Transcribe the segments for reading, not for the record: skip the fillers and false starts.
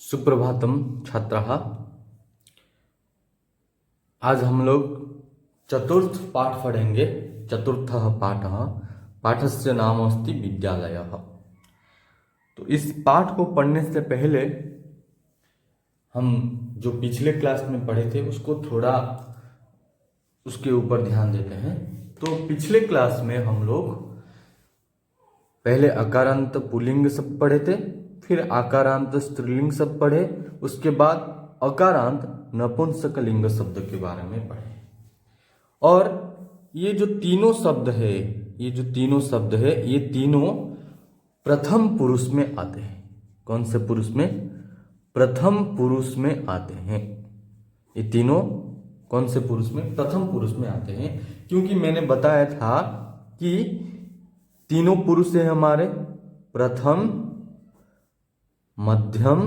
सुप्रभातम छात्राः। आज हम लोग चतुर्थ पाठ पढ़ेंगे। चतुर्थः पाठः, पाठस्य नाम अस्ति विद्यालयः। तो इस पाठ को पढ़ने से पहले हम जो पिछले क्लास में पढ़े थे उसको थोड़ा उसके ऊपर ध्यान देते हैं। तो पिछले क्लास में हम लोग पहले अकारांत पुल्लिंग शब्द पढ़े थे, फिर आकारांत स्त्रीलिंग शब्द पढ़े, उसके बाद अकारांत नपुंसकलिंग शब्द के बारे में पढ़े। और ये जो तीनों शब्द है, ये तीनों प्रथम पुरुष में आते हैं। कौन से पुरुष में? प्रथम पुरुष में आते हैं। ये तीनों कौन से पुरुष में? प्रथम पुरुष में आते हैं। क्योंकि मैंने बताया था कि तीनों पुरुष है हमारे, प्रथम, मध्यम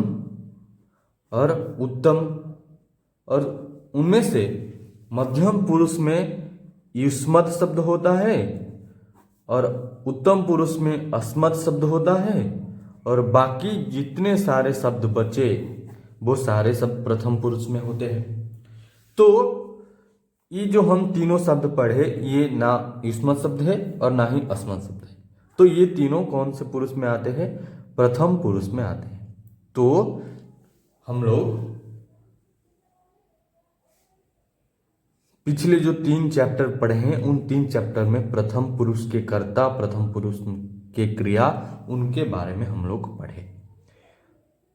और उत्तम। और उनमें से मध्यम पुरुष में युष्मत् शब्द होता है और उत्तम पुरुष में अस्मत् शब्द होता है, और बाकी जितने सारे शब्द बचे वो सारे शब्द प्रथम पुरुष में होते हैं। तो ये जो हम तीनों शब्द पढ़े, ये ना युष्मत् शब्द है और ना ही अस्मत् शब्द है। तो ये तीनों कौन से पुरुष में आते हैं? प्रथम पुरुष में आते हैं। तो हम लोग पिछले जो 3 चैप्टर पढ़े हैं, उन 3 चैप्टर में प्रथम पुरुष के कर्ता, प्रथम पुरुष के क्रिया, उनके बारे में हम लोग पढ़े।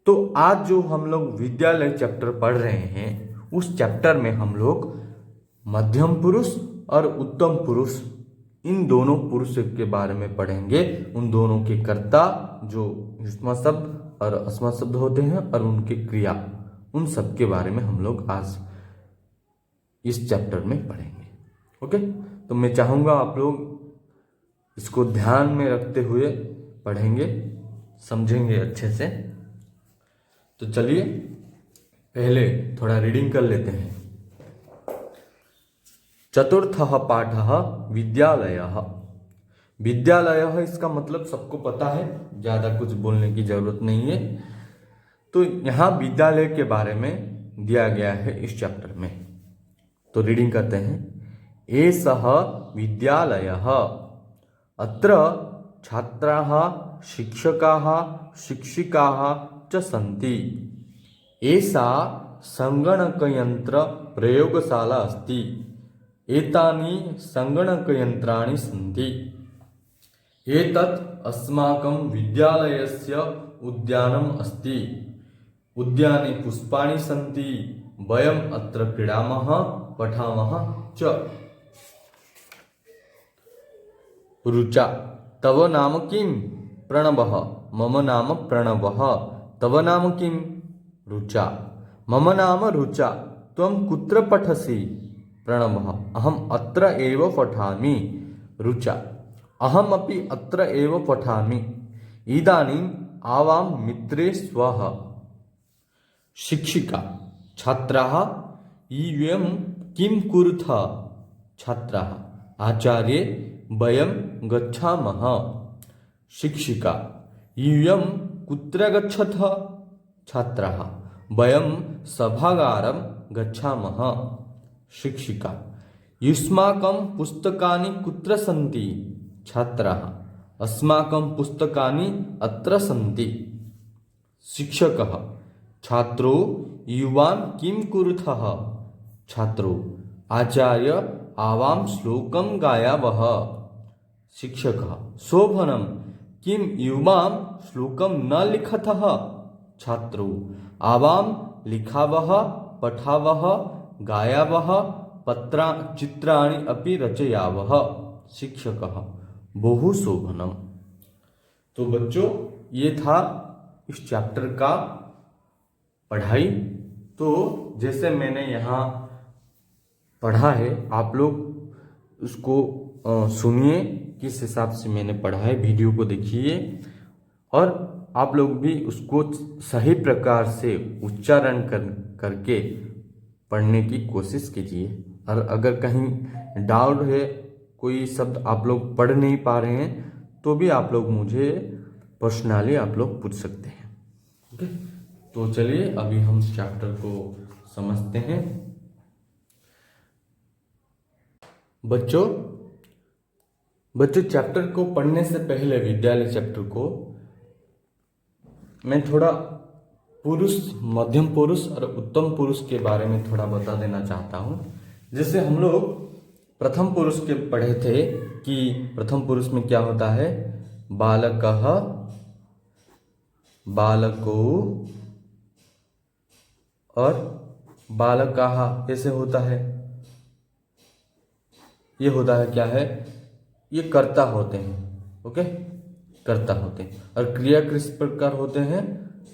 तो आज जो हम लोग विद्यालय चैप्टर पढ़ रहे हैं, उस चैप्टर में हम लोग मध्यम पुरुष और उत्तम पुरुष, इन दोनों पुरुष के बारे में पढ़ेंगे। उन दोनों के कर्ता जो युष्मत् शब्द और अस्मत् शब्द होते हैं, और उनके क्रिया, उन सब के बारे में हम लोग आज इस चैप्टर में पढ़ेंगे। ओके, तो मैं चाहूंगा आप लोग इसको ध्यान में रखते हुए पढ़ेंगे, समझेंगे अच्छे से। तो चलिए पहले थोड़ा रीडिंग कर लेते हैं। चतुर्थः पाठः विद्यालयः। विद्यालयः इसका मतलब सबको पता है, ज्यादा कुछ बोलने की जरूरत नहीं है। तो यहाँ विद्यालय के बारे में दिया गया है इस चैप्टर में। तो रीडिंग करते हैं। एषः विद्यालयः, अत्र छात्राः शिक्षकाः शिक्षिकाः च सन्ति। एषा संगणकयंत्र प्रयोगशाला अस्ति। एतानि संगणकयंत्राणि सन्ति। एतत् अस्माकं विद्यालयस्य उद्यानम् अस्ति। उद्याने पुष्पाणि सन्ति। वयम् अत्र क्रीडामः, पठामः च। रुचा। तव नाम किं? प्रणवः। मम नाम प्रणवः। तव नाम किं? रुचा। मम नाम रुचा। त्वं कुत्र पठसि? प्रणवः। अहम् अत्र एव पठामि। रुचा। अहमपि अत्र एव पठामि। इदानीम् आवां मित्रे स्वः। शिक्षिका। छात्राः इयं किं कुरुतः? छात्राः। आचार्ये वयं गच्छामः। शिक्षिका। इयं कुत्र गच्छतः? छात्राः। वयं सभागारं गच्छामः। शिक्षिका। युष्माकं पुस्तकानि कुत्र सन्ति? छात्राः। अस्माकं पुस्तकानि अत्र सन्ति। शिक्षकः। छात्रो युवान् किं कुरुतः? छात्रो। आचार्य आवां श्लोकं गायावः। शिक्षकः। शोभनं, किं युवां श्लोकं न लिखतः? छात्रो। आवां लिखावः, पठावः, गायावः, चित्राणि अपि रचयावः। शिक्षकः। बहु शोभनम। तो बच्चों, ये था इस चैप्टर का पढ़ाई। तो जैसे मैंने यहाँ पढ़ा है, आप लोग उसको सुनिए, किस हिसाब से मैंने पढ़ा है, वीडियो को देखिए, और आप लोग भी उसको सही प्रकार से उच्चारण करके पढ़ने की कोशिश कीजिए। और अगर कहीं डाउट है, कोई शब्द आप लोग पढ़ नहीं पा रहे हैं, तो भी आप लोग मुझे पर्सनली आप लोग पूछ सकते हैं। ओके, तो चलिए अभी हम चैप्टर को समझते हैं। बच्चों चैप्टर को पढ़ने से पहले, विद्यालय चैप्टर को, मैं थोड़ा पुरुष, मध्यम पुरुष और उत्तम पुरुष के बारे में थोड़ा बता देना चाहता हूँ। जैसे हम लोग प्रथम पुरुष के पढ़े थे कि प्रथम पुरुष में क्या होता है, बालकः, बालको और बालकाः ऐसे होता है। ये होता है क्या है, ये कर्ता होते हैं, ओके, कर्ता होते हैं। और क्रिया किस प्रकार होते हैं,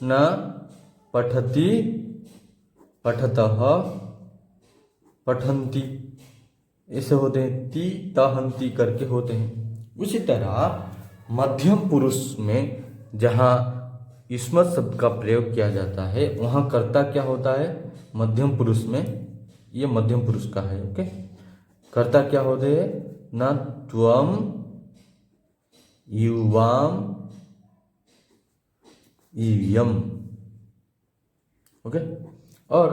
न पठति, पठतः, पठन्ति ऐसे होते हैं, ति तहन्ति करके होते हैं। उसी तरह मध्यम पुरुष में जहाँ युष्मत् शब्द का प्रयोग किया जाता है वहाँ कर्ता क्या होता है, मध्यम पुरुष में, ये मध्यम पुरुष का है, ओके। कर्ता क्या होते हैं, न त्वम, युवाम, इयम, ओके। और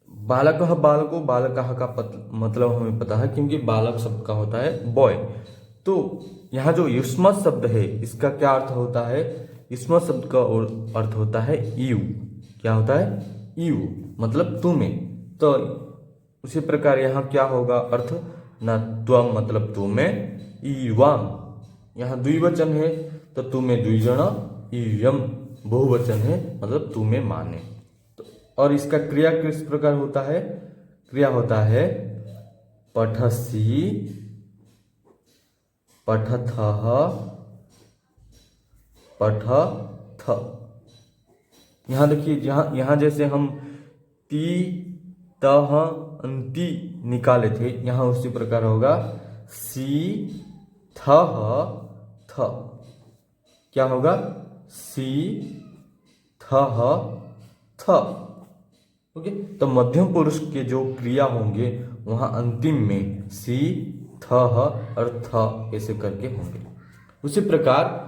बालकः, बालको, बालकाः का मतलब हमें पता है क्योंकि बालक शब्द का होता है बॉय। तो यहाँ जो युष्मत् शब्द है इसका क्या अर्थ होता है, युष्मत् शब्द का अर्थ होता है यू, क्या होता है, यू मतलब तुम्हें। तो उसी प्रकार यहाँ क्या होगा अर्थ, न त्वम मतलब तुम्हें, युवाम यहाँ द्विवचन है तो तुम्हें द्विजन, इयम बहुवचन है मतलब तुम्हें माने। तो और इसका क्रिया किस प्रकार होता है, क्रिया होता है पठसि, पठथः, पठथ। यहाँ देखिए, यहाँ जैसे हम ति तह अंति निकाले थे, यहाँ उसी प्रकार होगा सी थह थ, क्या होगा, सी थह थ, ओके। तो मध्यम पुरुष के जो क्रिया होंगे वहाँ अंतिम में सी थह और थ ऐसे करके होंगे। उसी प्रकार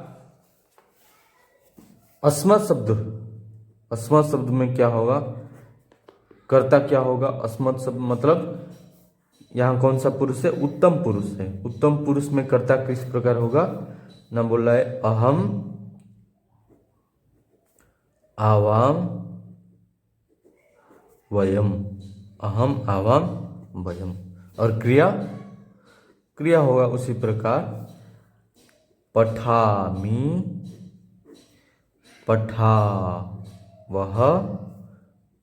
अस्मत् शब्द, अस्मत् शब्द में क्या होगा, कर्ता क्या होगा, अस्मत् शब्द मतलब यहाँ कौन सा पुरुष है, उत्तम पुरुष है। उत्तम पुरुष में कर्ता किस प्रकार होगा, ना बोल रहा है अहम, आवाम, वयम, अहम, आवाम, वयम। और क्रिया, क्रिया होगा उसी प्रकार पठामि, पठावः,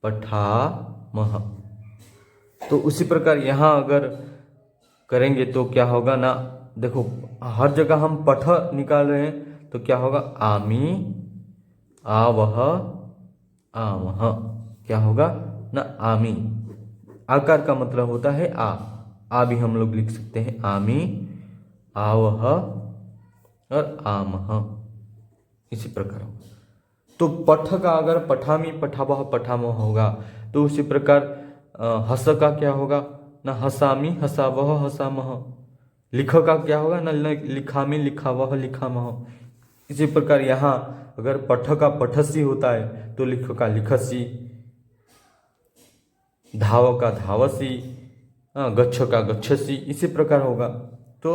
पठामः। तो उसी प्रकार यहाँ अगर करेंगे तो क्या होगा ना, देखो हर जगह हम पठ निकाल रहे हैं तो क्या होगा, आमी, आवह, आवह, क्या होगा ना, आमी। आकार का मतलब होता है आ भी हम लोग लिख सकते हैं, आमी, आवह और आमह, इसी प्रकार होगा। तो पठ का अगर पठामी, पठावह, पठामह होगा तो उसी प्रकार हस का क्या होगा ना, हसामी, हसावह, हसामह। लिख का क्या होगा ना, लिखामी, लिखावह, लिखामह। इसी प्रकार यहाँ अगर पठ का पठसी होता है तो लिख का लिखसी, धाव का धावसी, गच्छ का गच्छसी, इसी प्रकार होगा। तो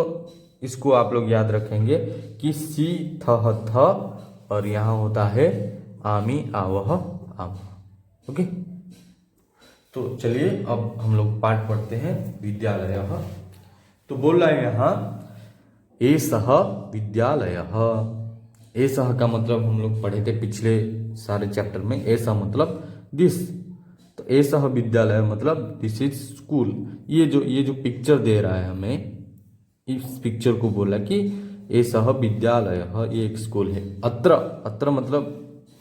इसको आप लोग याद रखेंगे कि सी थह थ और यहाँ होता है आमी, आवह, आम, ओके। तो चलिए अब हम लोग पाठ पढ़ते हैं, विद्यालयः। तो बोल रहा है यहाँ एषः विद्यालयः। एषः का मतलब हम लोग पढ़े थे पिछले सारे चैप्टर में, ऐसा मतलब दिस। तो एषः विद्यालय मतलब दिस इज स्कूल। ये जो पिक्चर दे रहा है हमें, इस पिक्चर को बोला कि एषः विद्यालयः, ये एक स्कूल है। अत्र, अत्र मतलब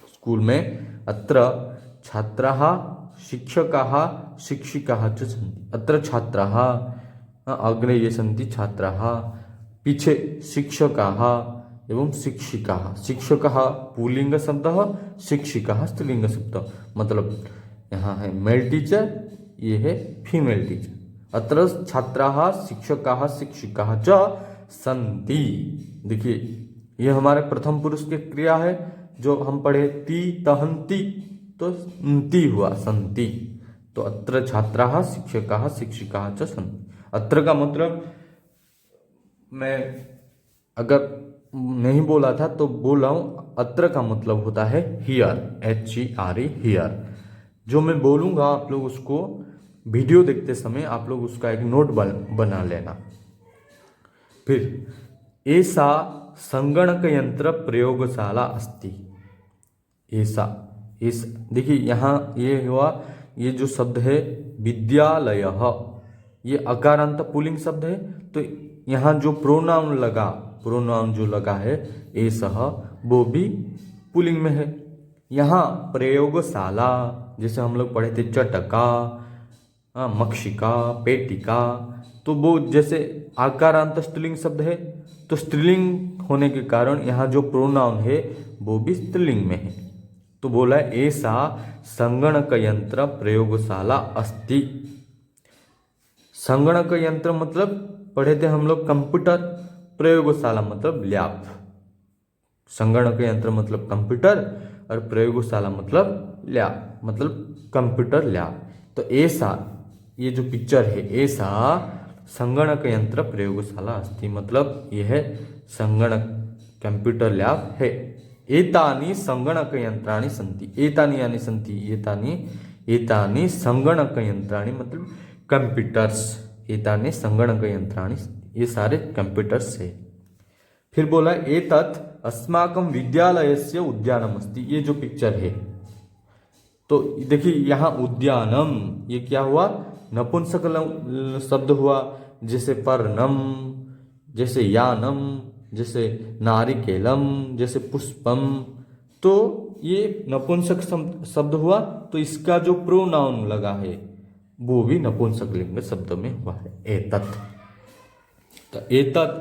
स्कूल में, अत्र छात्राः, शिक्षकाः, शिक्षिकाः च सन्ति। अत्र छात्राः, अग्रे ये सन्ति छात्राः, पीछे शिक्षकाः एवं शिक्षिकाः। शिक्षकाः पुल्लिंग शब्दः, शिक्षिकाः स्त्रीलिंग शब्दः। मतलब यहाँ है मेल टीचर, ये है फीमेल टीचर। अत्र छात्राः, शिक्षकाः, शिक्षिकाः च सन्ति। देखिए ये हमारे प्रथम पुरुष की क्रिया है जो हम पढ़े, ति तहन्ति, तो न्ति हुआ, संति। तो अत्र छात्राः शिक्षकाः शिक्षिकाः च सन्ति। अत्र का मतलब मैं अगर नहीं बोला था तो बोल रहा हूँ, अत्र का मतलब होता है हियर, HERE, हियर। जो मैं बोलूँगा आप लोग उसको वीडियो देखते समय आप लोग उसका एक नोट बना लेना। फिर ऐसा संगणक यंत्र प्रयोगशाला अस्ति। ऐसा, इस देखिए यहाँ ये हुआ, ये जो शब्द है विद्यालय, ये अकारांत पुल्लिंग शब्द है। तो यहाँ जो प्रोनाउन लगा, प्रोनाउन जो लगा है ऐसा, वो भी पुल्लिंग में है। यहाँ प्रयोगशाला, जैसे हम लोग पढ़े थे चटका, मक्षिका, पेटिका, तो वो जैसे आकारांत स्त्रीलिंग शब्द है, तो स्त्रीलिंग होने के कारण यहाँ जो प्रोनाउन है वो भी स्त्रीलिंग में है। तो बोला ऐसा संगणक यंत्र प्रयोगशाला अस्ति। संगणक यंत्र मतलब पढ़े थे हम लोग कंप्यूटर, प्रयोगशाला मतलब लैब। संगणक यंत्र मतलब कंप्यूटर और प्रयोगशाला मतलब लैब, मतलब कंप्यूटर लैब। तो ऐसा, ये जो पिक्चर है, ऐसा संगणक यंत्र प्रयोगशाला अस्ति, मतलब यह संगणक कंप्यूटर लैब है। एतानि संगणक यंत्राणि सन्ति। एतानि यानी सन्ति, एतानि संगणक यंत्राणि मतलब कंप्यूटर्स। एतानि संगणक यंत्राणि, ये सारे कंप्यूटर्स है। फिर बोला एतत् अस्माकं विद्यालयस्य उद्यानम् अस्ति। ये जो पिक्चर है, तो देखिए यहाँ उद्यानम, ये क्या हुआ, नपुंसक शब्द हुआ। जैसे पर्णम, जैसे यानम, जैसे नारिकेलम, जैसे पुष्पम, तो ये नपुंसक शब्द हुआ। तो इसका जो प्रोनाउन लगा है वो भी नपुंसक लिंग शब्द में हुआ है, एतत्। तो एतत्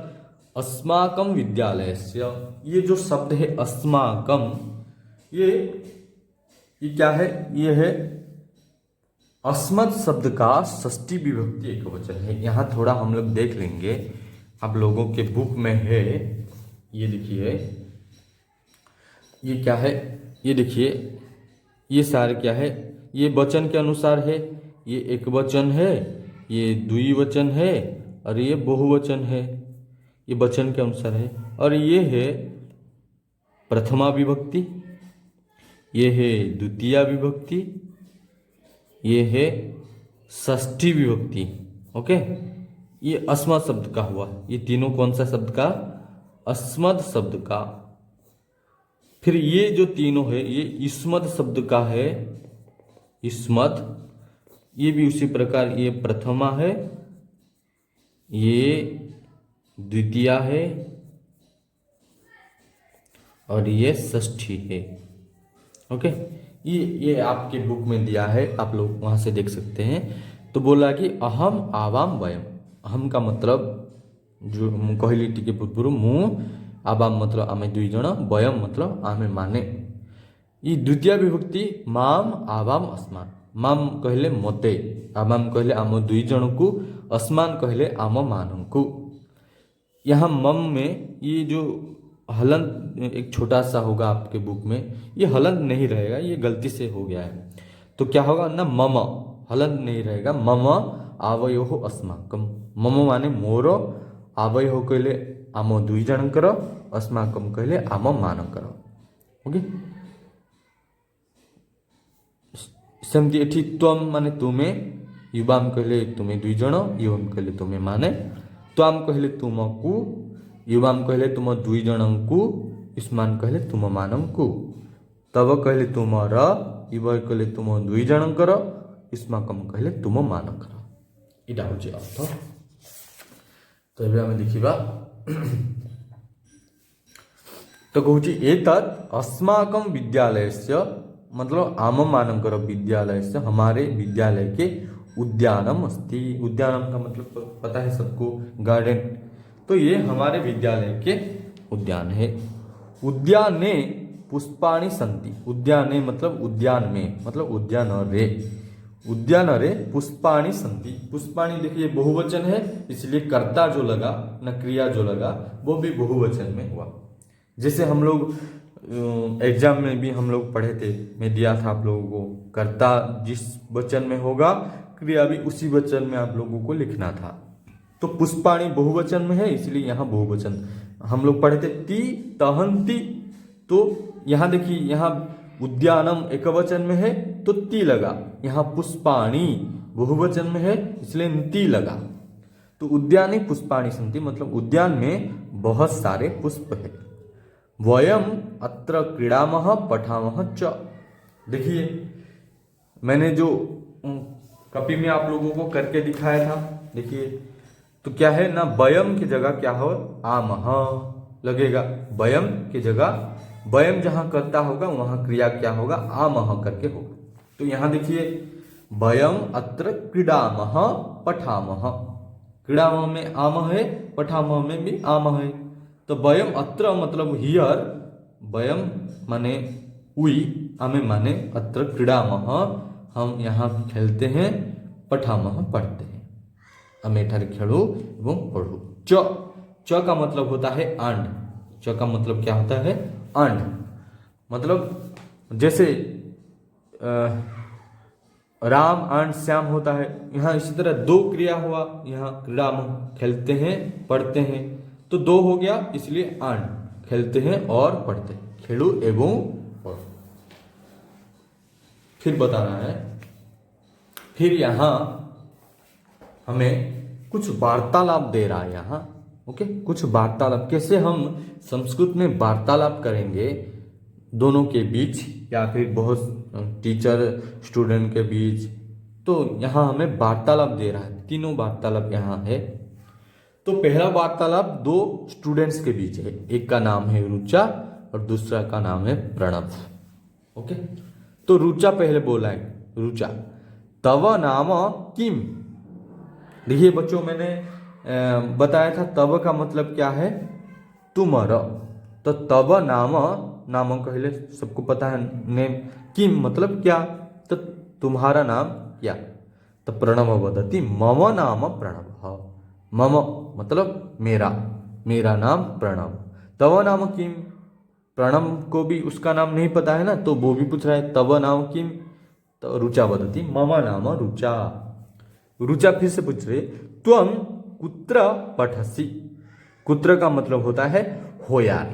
अस्माकं विद्यालयस्य, ये जो शब्द है अस्माकं, ये क्या है, ये है अस्मत् शब्द का षष्ठी विभक्ति एकवचन है। यहाँ थोड़ा हम लोग देख लेंगे, आप लोगों के बुक में है, ये देखिए, ये क्या है, ये देखिए, ये सारे क्या है, ये वचन के अनुसार है। ये एक वचन है, ये द्विवचन है, और ये बहुवचन है। ये वचन के अनुसार है। और ये है प्रथमा विभक्ति, ये है द्वितीया विभक्ति, ये है षष्ठी विभक्ति। ओके, ये अस्मत् शब्द का हुआ। ये तीनों कौन सा शब्द का, अस्मत् शब्द का। फिर ये जो तीनों है ये इस्मत् शब्द का है, इस्मत्। ये भी उसी प्रकार, ये प्रथमा है, ये द्वितीया है, और ये षष्ठी है। ओके, ये आपके बुक में दिया है, आप लोग वहां से देख सकते हैं। तो बोला कि अहम आवाम वयम। अहम का मतलब जो कहली टिके पूर्व मु, आवाम मतलब आमे दुई जण, वयम मतलब आमे माने। ये द्वितीय विभक्ति माम आवाम अस्मान। माम कहले मते, आवाम कहले आम दुई जण को, अस्मान कहले आम मान को। यहाँ मम में ये जो हलंत एक छोटा सा होगा आपके बुक में, ये हलंत नहीं रहेगा, ये गलती से हो गया है। तो क्या होगा ना, मम, हलंत नहीं रहेगा, मम आवयोः अस्माकम। मम माने मोर, आवयोः कहले आम दुई जनकर, अस्माकम कहले आम मानकर। ओके, सेमती एठी त्वम माने तुमे, युवाम कहले तुम्हें दुई जण, युवम कहले तुम्हें माने, त्वाम कहले तुमको, युवाम कहले तुम दुई जनंकु, युष्मान कहले तुम मानंकु, तब कहले तुम र, युव कहले तुम दुई जनंकर, युष्माकम कहले तुम मानकर। इटा होची अर्थ। तो एबे हम देखिबा। तो कहूची एतत् अस्माकं विद्यालयस्य, मतलब आम मानकर विद्यालयस्य, हमारे विद्यालय के उद्यानम अस्ति। उद्यानम का मतलब पता है सबको, गार्डन। तो ये हमारे विद्यालय के उद्यान है। उद्याने पुष्पाणि सन्ति। उद्याने मतलब उद्यान में, मतलब उद्यान रे, उद्यान रे पुष्पाणि सन्ति। पुष्पाणि देखिए बहुवचन है, इसलिए कर्ता जो लगा न क्रिया जो लगा वो भी बहुवचन में हुआ। जैसे हम लोग एग्जाम में भी हम लोग पढ़े थे, मैं दिया था आप लोगों को। कर्ता जिस वचन में होगा, क्रिया भी उसी वचन में आप लोगों को लिखना था। तो पुष्पाणि बहुवचन में है, इसलिए यहाँ बहुवचन हम लोग पढ़े थे। ती तहंती, तो यहाँ देखिए, यहाँ उद्यानम एकवचन में है तो ती लगा, यहाँ पुष्पाणि बहुवचन में है इसलिए ती लगा। तो उद्याने पुष्पाणि सन्ति, मतलब उद्यान में बहुत सारे पुष्प है। वयम अत्र क्रीडामः पठामः च। देखिए मैंने जो कॉपी में आप लोगों को करके दिखाया था, देखिए तो क्या है ना, वयम की जगह क्या हो, आमः लगेगा। वयम की जगह, वयम जहां करता होगा वहां क्रिया क्या होगा, आमः करके होगा। तो यहां देखिए वयम अत्र क्रीडामः पठामः, क्रीडामः में आमः है, पठामः में भी आमः है। तो वयम अत्र मतलब हियर, वयम माने उई, आमे माने अत्र क्रीडामः हम यहाँ खेलते हैं, पठामः पढ़ते हैं, आमे एठारे खेलू एवं पढ़ू। च का मतलब होता है आंड, च का मतलब क्या होता है, आंड। मतलब जैसे राम आंड श्याम होता है, यहाँ इसी तरह दो क्रिया हुआ, यहाँ क्रीडामः खेलते हैं पढ़ते हैं, तो दो हो गया इसलिए आंड, खेलते हैं और पढ़ते हैं, खेलू एवं पढ़ो। फिर बताना है, फिर यहाँ हमें कुछ वार्तालाप दे रहा है यहाँ, ओके। कुछ वार्तालाप, कैसे हम संस्कृत में वार्तालाप करेंगे दोनों के बीच या फिर बहुत टीचर स्टूडेंट के बीच, तो यहाँ हमें वार्तालाप दे रहा है। तीनों वार्तालाप यहाँ है। तो पहला वार्तालाप दो स्टूडेंट्स के बीच है, एक का नाम है रुचा और दूसरा का नाम है प्रणव, ओके। तो रुचा पहले बोला है, रुचा तव नाम किम। देखिए बच्चों मैंने बताया था तव का मतलब क्या है, तुम्हारा। तो तव नाम, नाम कहले सबको पता है नेम, किम मतलब क्या, तो तुम्हारा नाम क्या। तो प्रणव वदति मम नाम प्रणव, मम मतलब मेरा, मेरा नाम प्रणव। तव नाम किम, प्रणव को भी उसका नाम नहीं पता है ना, तो वो भी पूछ रहा है तव नाम किम। तो रुचा वदति मम नाम रुचा। रुचा फिर से पूछ रहे त्वं कुत्र पठसि। कुत्र का मतलब होता है होयार,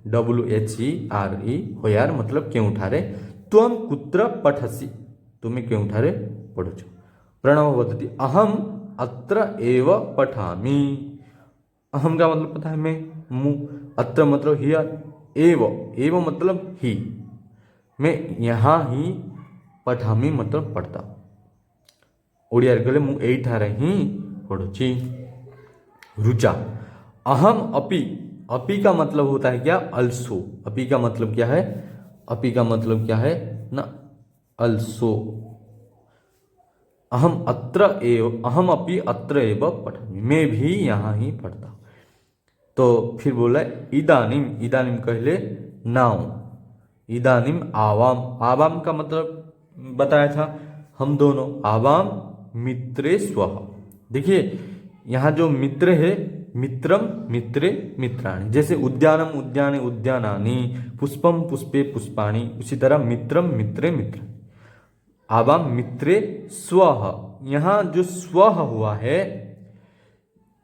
WHERE, होयार मतलब क्यों उठा रहे। त्वं कुत्र पठसि, तुम्हें क्यों उठा रहे, पढ़ो। प्रणव वदति अहम अत्र एव पठामि। अहम का मतलब पता है मैं, मु, अत्र मतलब हियर, एव मतलब ही, मैं यहाँ ही, पठामि मतलब पढ़ता। ओडिया गले मु एठारे ही पढ़ुची। रुचा अहम अपि, अपि का मतलब होता है क्या, अल्सो। अपि का मतलब क्या है, अपि का मतलब क्या है ना, अल्सो। अहम अत्र एव, अहम अपि अत्र एव पठामि, मैं भी यहाँ ही पढ़ता। तो फिर बोला इदानीम, इदानीम कहले नाउ, इदानीम आवाम, आवाम का मतलब बताया था हम दोनों, आवाम मित्रे स्वः। देखिए यहाँ जो मित्र है, मित्रम मित्रे मित्राणि, जैसे उद्यानम उद्याने उद्यानानि, पुष्पम पुष्पे पुष्पाणि, उसी तरह मित्रम मित्रे मित्र। आवाम मित्रे स्वः, यहाँ जो स्वः हुआ है,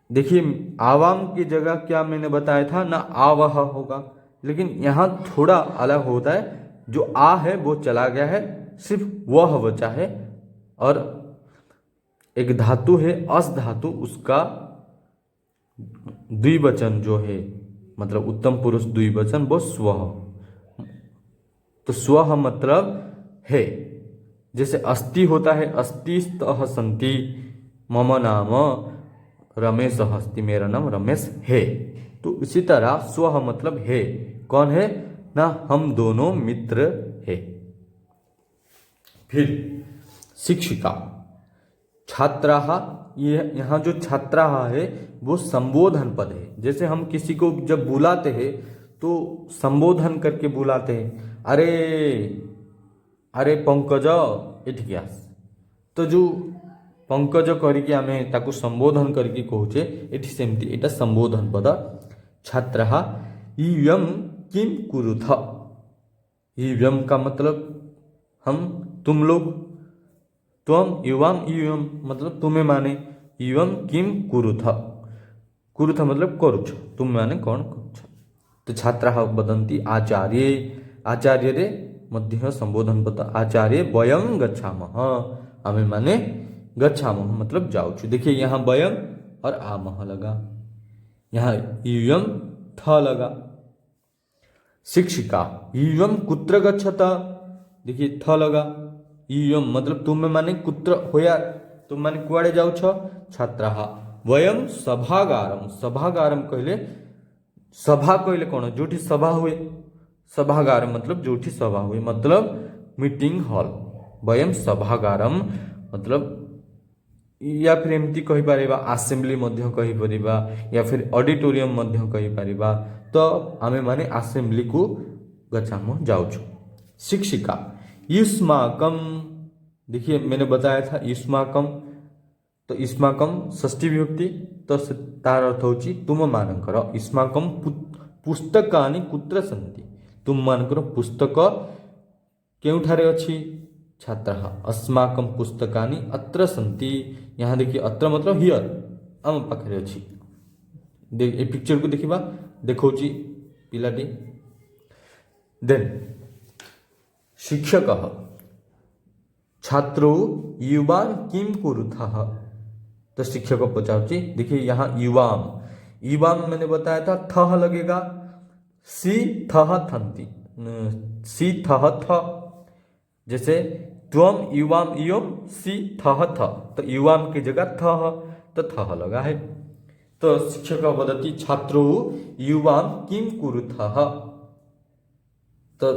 देखिए आवाम की जगह क्या मैंने बताया था ना, आवह होगा, लेकिन यहाँ थोड़ा अलग होता है, जो आ है वो चला गया है, सिर्फ वह बचा है, और एक धातु है अस धातु, उसका द्विवचन जो है, मतलब उत्तम पुरुष द्विवचन, वो स्वः। तो स्वः मतलब है, जैसे अस्ति होता है, अस्ति स्तः सन्ति, मम नाम रमेश अस्ति, मेरा नाम रमेश है। तो इसी तरह स्वः मतलब है, कौन है ना, हम दोनों मित्र है। फिर शिक्षिका, छात्राः, ये यहाँ जो छात्राः है वो संबोधन पद है। जैसे हम किसी को जब बुलाते हैं तो संबोधन करके बुलाते हैं, अरे अरे पंकज एठिक आस। तो जो पंकज करके आमे ताको संबोधन करके कहूचे, एठी सेमती एटा संबोधन पद। छात्रः इयं किं कुरुथ, ईवम का मतलब हम, तुम लोग, त्वम युवाम इवम मतलब तुम्हें माने, इवम किम कुरुथ, कुरुथ मतलब करुछ, तुम माने कौन करुछ। तो छात्राः वदन्ति आचार्ये, आचार्य रे मध्य संबोधन पद, आचार्य वयं गच्छामः, हमें माने गच्छामः मतलब जाऊछु। देखिए यहाँ वयं और आमः लगा, यहाँ यूयम थ लगा। शिक्षिका यूयम कुत्र गच्छत, देखिए थ लगा, यूयम मतलब तुम माने कुत्र होया, तुम माने कुआड़े जाऊ छ। छात्राः वयं सभागारम, सभागारम कहले सभा कहले कौन, जोठी सभा हुए, सभागार मतलब जोठी सभा हुए मतलब मीटिंग हॉल। वयम सभागारम मतलब या फिर एमती कहि परिबा असेंबली मध्य कहि परिबा, या फिर ऑडिटोरियम मध्य कहि परिबा। तो आमे माने असेंबली को गच्छामः जाउछु। शिक्षिका युष्माकम, देखिए मैंने बताया था युष्माकम, तो युष्माकम षष्ठी विभक्ति, तो तार अर्थ होची तुम मानकर, युष्माकम पुस्तकानि कुत्र सन्ति, तुम मानकर पुस्तक केउठारे अछि। छात्रः अस्माकं पुस्तकानि अत्र सन्ति, यहाँ देखिए अत्र मतलब हियर, आम पाखरे अछि। ए पिक्चर को देखिबा देखौची पिलाटी। देन शिक्षकः छात्रो युवान किम कुरुथः, तो शिक्षक पचाउची, देखिए यहाँ युवाम, युवाम मैंने बताया था थह लगेगा, सी थह थंती, सी थह थ, जैसे त्वम युवाम इयम सी थह थ, तो युवाम की जगह थह, तो थह लगा है। तो शिक्षक वदति छात्रो युवाम किम कुरुथः, तो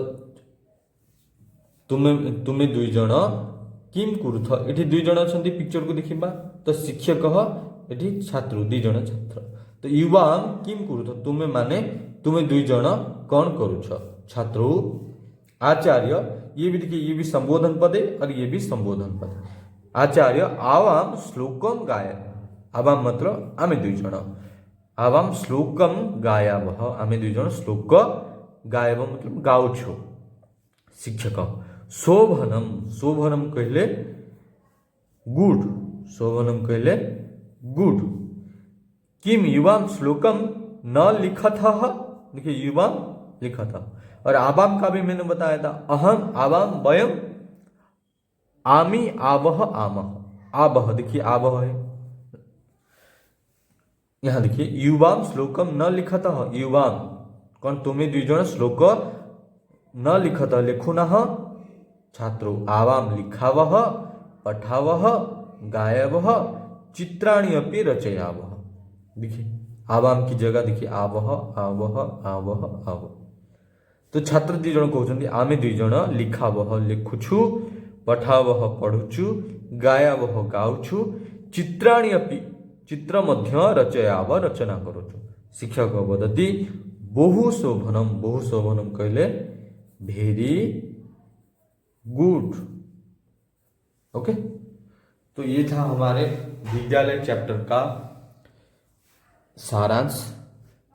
तुम्हें दुई जन किम कुरुथ, एठी दुई जन अछंती पिक्चर को देखिबा, तो शिक्षक एठी छात्र दुई जन छात्र, तो युवाम किम कुरुथ तुम्हें माने तुम्हें दुई जन कौन करुछ। छात्रो आचार्य, ये भी देखिए ये भी संबोधन पद है और ये भी संबोधन पद है। आचार्य आवाम श्लोकम गाय, आवाम मतलब आमे दुई जन, आवाम श्लोकम गायावह, आमे दुई जन श्लोक गायब मतलब गाउछु। शिक्षक शोभनम, शोभनम कहले गुड, शोभनम कहले गुड। किम युवाम श्लोकम न लिखतः, देखिए युवाम लिखत, और आवाम का भी मैंने बताया था, अहम आवाम वयम आमी आवह आमह, आवह देखिए आवह है, यहाँ देखिए युवाम श्लोकम न लिखतः, युवाम कौन तुम्हें दुई जन श्लोक न लिखत लेखुनः। छात्रो आवाम लिखावह पठावह गायवह चित्राणि अपि रचयावह, देखिए आवाम की जगह देखिए आवह आवह आवह आवह। तो छात्र दुई जन कहते आमे दुई जन लिखावह लिखुछु, पठावह पढ़ुछु, गायावह गाउछु, चित्राणि अपि चित्र मध्य रचयाव रचना करुछु। शिक्षक वदति बहु शोभनम, बहु शोभनम कहले वेरी गुड। ओके, तो ये था हमारे विद्यालय चैप्टर का सारांश।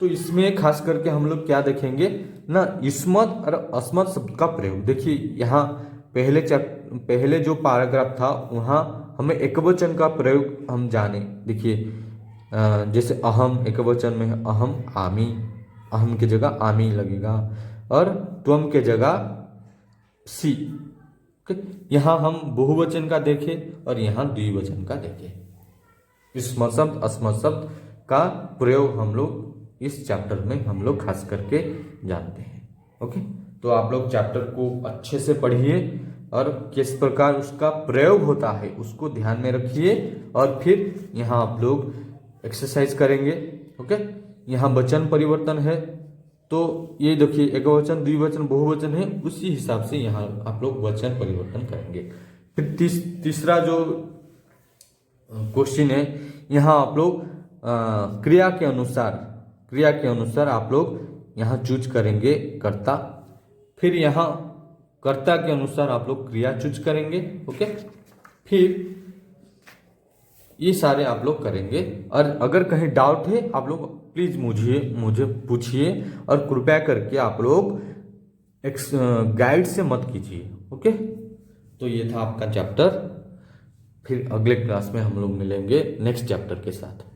तो इसमें खास करके हम लोग क्या देखेंगे ना, इस्मत और अस्मत शब्द का प्रयोग। देखिए यहाँ पहले जो पैराग्राफ था वहाँ हमें एकवचन का प्रयोग हम जाने। देखिए जैसे अहम एकवचन में है, अहम आमी, अहम की जगह आमी लगेगा, और त्वम के जगह सी। यहाँ हम बहुवचन का देखें और यहाँ द्विवचन का देखें। इस्मत शब्द अस्मत शब्द का प्रयोग हम लोग इस चैप्टर में हम लोग खास करके जानते हैं। ओके, तो आप लोग चैप्टर को अच्छे से पढ़िए और किस प्रकार उसका प्रयोग होता है उसको ध्यान में रखिए, और फिर यहाँ आप लोग एक्सरसाइज करेंगे। ओके, यहाँ वचन परिवर्तन है, तो ये देखिए एकवचन द्विवचन बहुवचन है, उसी हिसाब से यहाँ आप लोग वचन परिवर्तन करेंगे। फिर तीसरा जो क्वेश्चन है, यहाँ आप लोग क्रिया के अनुसार आप लोग यहाँ चूज करेंगे कर्ता, फिर यहाँ कर्ता के अनुसार आप लोग क्रिया चूज करेंगे। ओके, फिर ये सारे आप लोग करेंगे, और अगर कहीं डाउट है आप लोग प्लीज मुझे पूछिए, और कृपया करके आप लोग गाइड से मत कीजिए। ओके, तो ये था आपका चैप्टर। फिर अगले क्लास में हम लोग मिलेंगे नेक्स्ट चैप्टर के साथ।